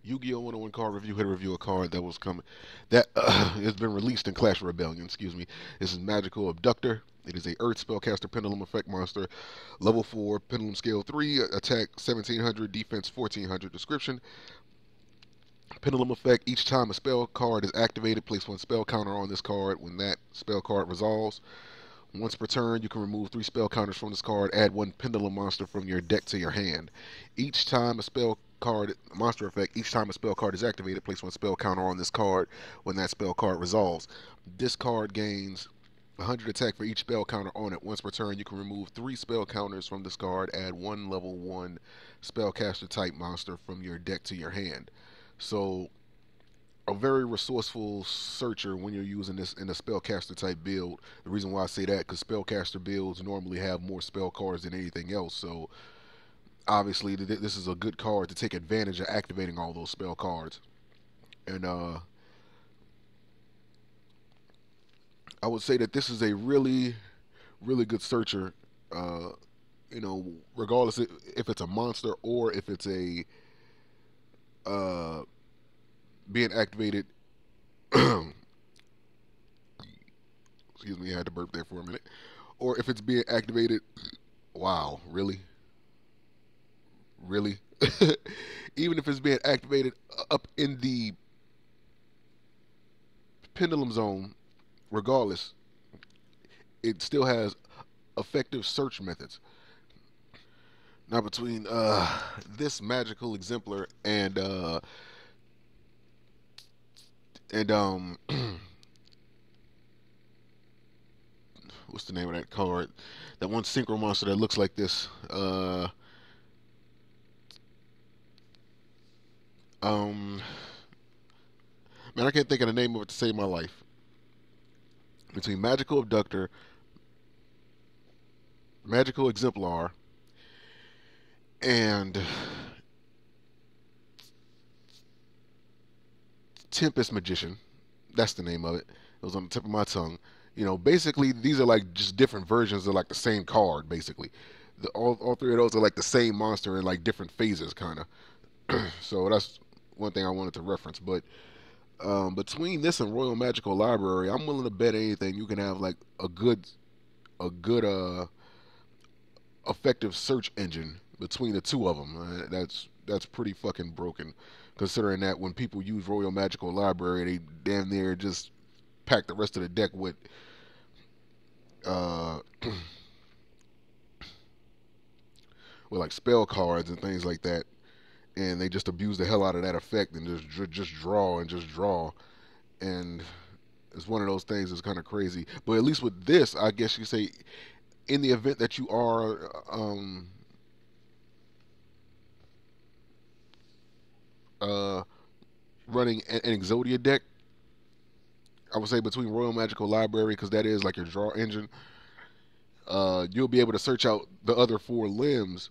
Yu-Gi-Oh 101 card review. Here to review a card that was coming that has been released in Clash of Rebellion. Excuse me. This is Magical Abductor. It is a Earth Spellcaster Pendulum Effect monster, level 4, Pendulum Scale 3, attack 1700, defense 1400. Description: Pendulum Effect. Each time a spell card is activated, place one spell counter on this card. When that spell card resolves, once per turn, you can remove 3 spell counters from this card. Add 1 Pendulum monster from your deck to your hand. Each time a spell card monster effect, each time a spell card is activated, place one spell counter on this card. When that spell card resolves, this card gains 100 attack for each spell counter on it. Once per turn, you can remove 3 spell counters from this card. Add 1 level 1 spellcaster type monster from your deck to your hand. So a very resourceful searcher when you're using this in a spellcaster type build. The reason why I say that, because spellcaster builds normally have more spell cards than anything else. So obviously this is a good card to take advantage of activating all those spell cards. And I would say that this is a really, really good searcher. Uh, Regardless if it's a monster or if it's a uh, being activated. Excuse me, I had to burp there for a minute. Or if it's being activated. Wow, really? Really? Even if it's being activated up in the pendulum zone, regardless, it still has effective search methods. Now, between this magical exemplar and what's the name of that card? That one synchro monster that looks like this. Um, Man, I can't think of the name of it to save my life. Between Magical Abductor, Magical Exemplar, and Tempest Magician. That's the name of it. It was on the tip of my tongue. Basically, these are like just different versions of like the same card. Basically, all 3 of those are like the same monster in like different phases, kind of. So that's one thing I wanted to reference. But between this and Royal Magical Library, I'm willing to bet anything you can have like a good effective search engine between the two of them. That's pretty fucking broken, considering that when people use Royal Magical Library, they damn near just pack the rest of the deck with uh with like spell cards and things like that, and they just abuse the hell out of that effect and just draw and just draw, and it's one of those things that's kind of crazy. But at least with this, I guess you say, in the event that you are uh, running an Exodia deck, I would say between Royal Magical Library, because that is like your draw engine, you'll be able to search out the other 4 limbs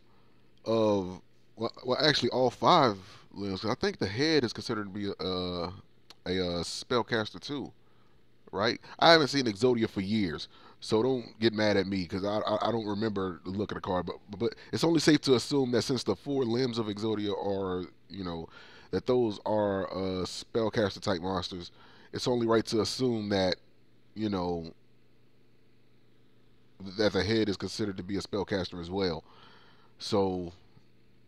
of, well, actually all 5 limbs. 'Cause I think the head is considered to be a spellcaster too, right? I haven't seen Exodia for years, so don't get mad at me because I don't remember the look of the card. But it's only safe to assume that since the 4 limbs of Exodia are, that those are spellcaster type monsters, it's only right to assume that, you know that the head is considered to be a spellcaster as well. So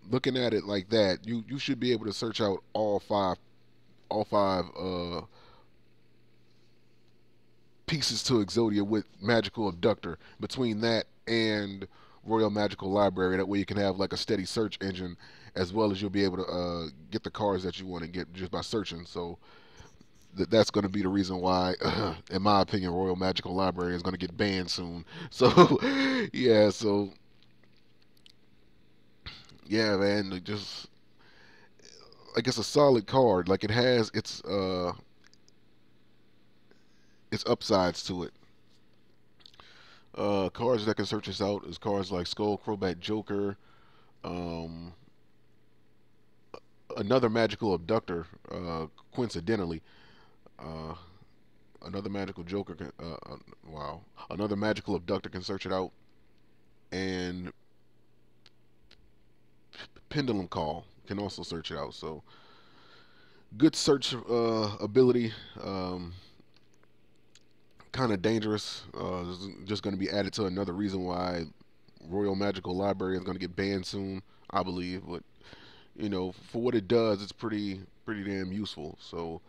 looking at it like that, you should be able to search out all five pieces to Exodia with Magical Abductor. Between that and Royal Magical Library, that way you can have like a steady search engine, as well as you'll be able to get the cards that you want to get just by searching. So that's going to be the reason why, in my opinion, Royal Magical Library is going to get banned soon. So yeah, so yeah, man, just like it's a solid card. Like it has its upsides to it. Cards that can search us out is cards like Skull Crobat Joker, um, another Magical Abductor, coincidentally, uh, another Magical Joker. Wow, another Magical Abductor can search it out, and Pendulum Call can also search it out. So Good search ability. Kind of dangerous. Just going to be added to another reason why Royal Magical Library is going to get banned soon, I believe. But for what it does, it's pretty damn useful. So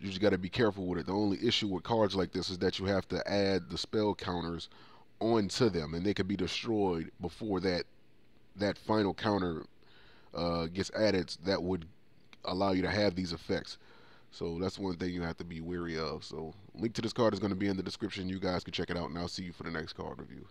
you just got to be careful with it. The only issue with cards like this is that you have to add the spell counters onto them, and they could be destroyed before that final counter gets added. That would allow you to have these effects. So that's one thing you have to be wary of. So link to this card is going to be in the description. You guys can check it out, and I'll see you for the next card review.